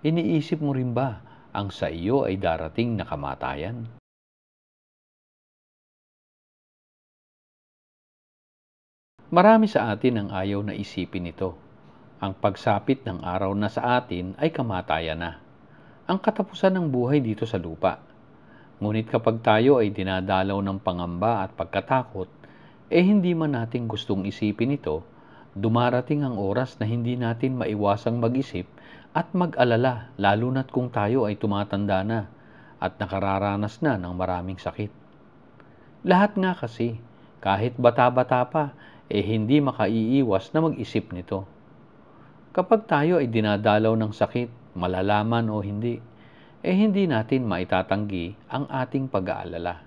Iniisip mo rin ba ang sa iyo ay darating na kamatayan? Marami sa atin ang ayaw na isipin ito. Ang pagsapit ng araw na sa atin ay kamatayan na. Ang katapusan ng buhay dito sa lupa. Ngunit kapag tayo ay dinadalaw ng pangamba at pagkatakot, hindi man natin gustong isipin ito, dumarating ang oras na hindi natin maiwasang mag-isip at mag-alala, lalo na't kung tayo ay tumatanda na at nakararanas na ng maraming sakit. Lahat nga kasi, kahit bata-bata pa, hindi makaiiwas na mag-isip nito. Kapag tayo ay dinadalaw ng sakit, malalaman o hindi, hindi natin maitatanggi ang ating pag-aalala.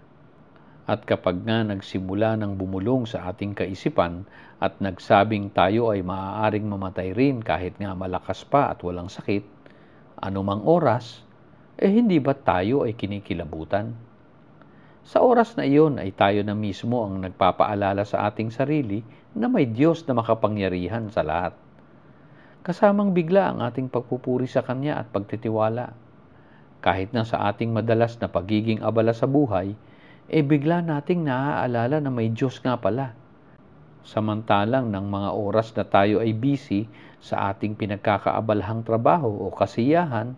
At kapag nga nagsimula ng bumulong sa ating kaisipan at nagsabing tayo ay maaaring mamatay rin kahit nga malakas pa at walang sakit, anumang oras, hindi ba tayo ay kinikilabutan? Sa oras na iyon ay tayo na mismo ang nagpapaalala sa ating sarili na may Diyos na makapangyarihan sa lahat. Kasamang bigla ang ating pagpupuri sa Kanya at pagtitiwala. Kahit na sa ating madalas na pagiging abala sa buhay, bigla nating naaalala na may Diyos nga pala. Samantalang ng mga oras na tayo ay busy sa ating pinagkakaabalahang trabaho o kasiyahan,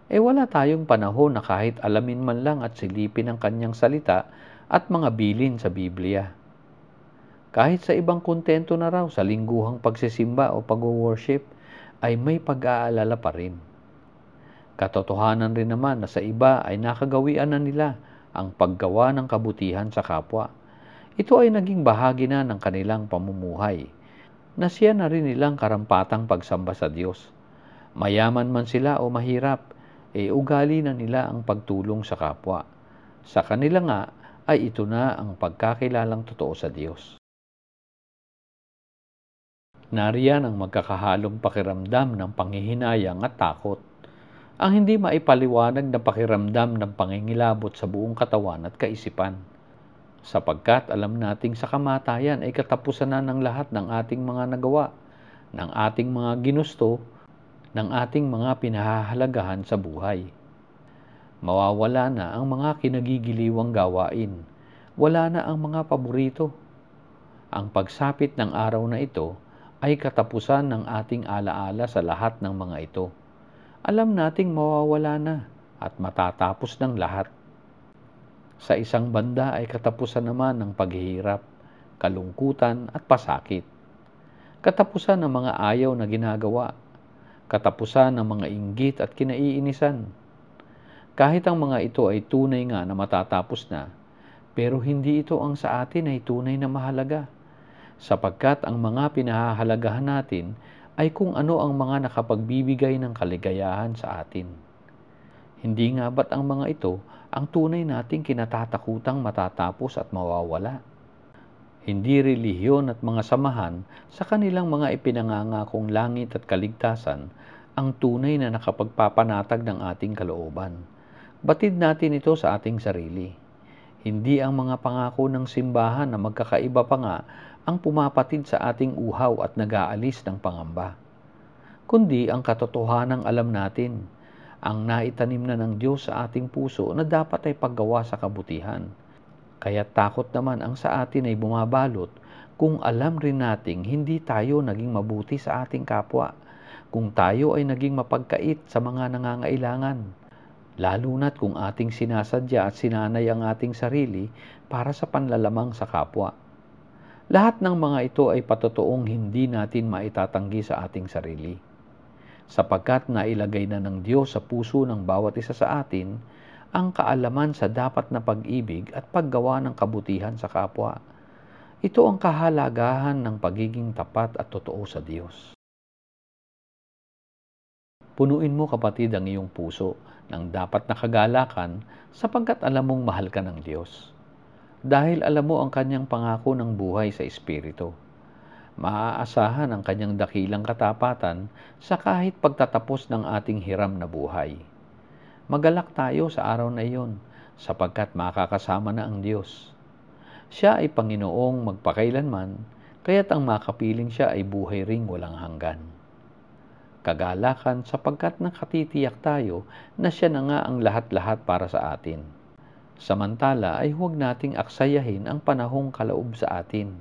wala tayong panahon na kahit alamin man lang at silipin ang Kanyang salita at mga bilin sa Biblia. Kahit sa ibang kontento na raw sa lingguhang pagsisimba o pag-worship, ay may pag-aalala pa rin. Katotohanan rin naman na sa iba ay nakagawian na nila ang paggawa ng kabutihan sa kapwa. Ito ay naging bahagi na ng kanilang pamumuhay, na siya na rin nilang karampatang pagsamba sa Diyos. Mayaman man sila o mahirap, ugali na nila ang pagtulong sa kapwa. Sa kanila nga ay ito na ang pagkakilalang totoo sa Diyos. Nariyan ang magkakahalong pakiramdam ng panghihinayang at takot. Ang hindi maipaliwanag na pakiramdam ng pangingilabot sa buong katawan at kaisipan. Sapagkat alam nating sa kamatayan ay katapusan na ng lahat ng ating mga nagawa, ng ating mga ginusto, ng ating mga pinahahalagahan sa buhay. Mawawala na ang mga kinagigiliwang gawain. Wala na ang mga paborito. Ang pagsapit ng araw na ito ay katapusan ng ating alaala sa lahat ng mga ito. Alam nating mawawala na at matatapos ng lahat. Sa isang banda ay katapusan naman ng paghihirap, kalungkutan at pasakit. Katapusan ng mga ayaw na ginagawa. Katapusan ng mga inggit at kinaiinisan. Kahit ang mga ito ay tunay nga na matatapos na, pero hindi ito ang sa atin ay tunay na mahalaga. Sapagkat ang mga pinahahalagahan natin ay kung ano ang mga nakapagbibigay ng kaligayahan sa atin. Hindi nga ba't ang mga ito ang tunay nating kinatatakutang matatapos at mawawala? Hindi relihiyon at mga samahan sa kanilang mga ipinangangakong langit at kaligtasan ang tunay na nakapagpapanatag ng ating kalooban. Batid natin ito sa ating sarili. Hindi ang mga pangako ng simbahan na magkakaiba pa nga ang pumapatid sa ating uhaw at nag-aalis ng pangamba. Kundi ang katotohanang alam natin, ang naitanim na ng Diyos sa ating puso na dapat ay paggawa sa kabutihan. Kaya takot naman ang sa atin ay bumabalot kung alam rin nating hindi tayo naging mabuti sa ating kapwa, kung tayo ay naging mapagkait sa mga nangangailangan, lalo na't kung ating sinasadya at sinanay ang ating sarili para sa panlalamang sa kapwa. Lahat ng mga ito ay patotoong hindi natin maitatanggi sa ating sarili. Sapagkat nailagay na ng Diyos sa puso ng bawat isa sa atin ang kaalaman sa dapat na pag-ibig at paggawa ng kabutihan sa kapwa. Ito ang kahalagahan ng pagiging tapat at totoo sa Diyos. Punuin mo kapatid ang iyong puso ng dapat na kagalakan sapagkat alam mong mahal ka ng Diyos. Dahil alam mo ang Kanyang pangako ng buhay sa Espiritu. Maaasahan ang Kanyang dakilang katapatan sa kahit pagtatapos ng ating hiram na buhay. Magalak tayo sa araw na iyon sapagkat makakasama na ang Diyos. Siya ay Panginoong magpakailanman, kaya't ang makapiling siya ay buhay ring walang hanggan. kagalakan sapagkat nakatitiyak tayo na siya na nga ang lahat-lahat para sa atin. Samantala ay huwag nating aksayahin ang panahong kaloob sa atin.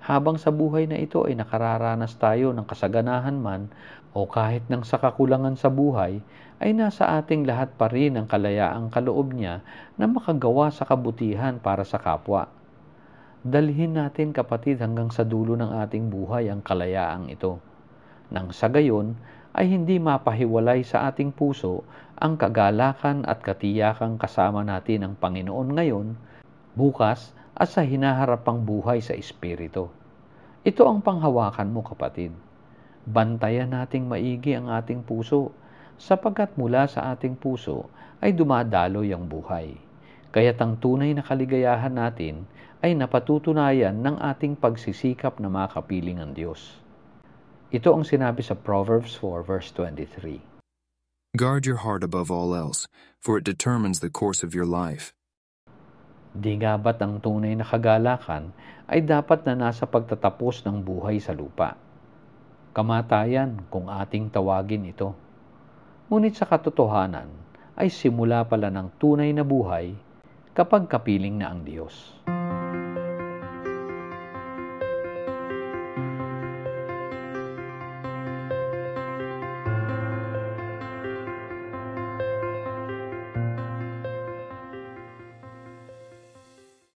Habang sa buhay na ito ay nakararanas tayo ng kasaganahan man o kahit ng sa kakulangan sa buhay, ay nasa ating lahat pa rin ang kalayaang kaloob niya na makagawa sa kabutihan para sa kapwa. Dalhin natin kapatid hanggang sa dulo ng ating buhay ang kalayaang ito. Nang sa gayon ay hindi mapahiwalay sa ating puso ang kagalakan at katiyakang kasama natin ang Panginoon ngayon, bukas at sa hinaharap pang buhay sa Espiritu. Ito ang panghawakan mo kapatid. Bantayan nating maigi ang ating puso sapagkat mula sa ating puso ay dumadaloy ang buhay. Kaya't ang tunay na kaligayahan natin ay napatutunayan ng ating pagsisikap na makapiling ang Diyos. Ito ang sinabi sa Proverbs 4 verse 23. Guard your heart above all else, for it determines the course of your life. Di nga ba't ang tunay na kagalakan ay dapat na nasa pagtatapos ng buhay sa lupa? Kamatayan kung ating tawagin ito. Ngunit sa katotohanan ay simula pala ng tunay na buhay kapag kapiling na ang Diyos.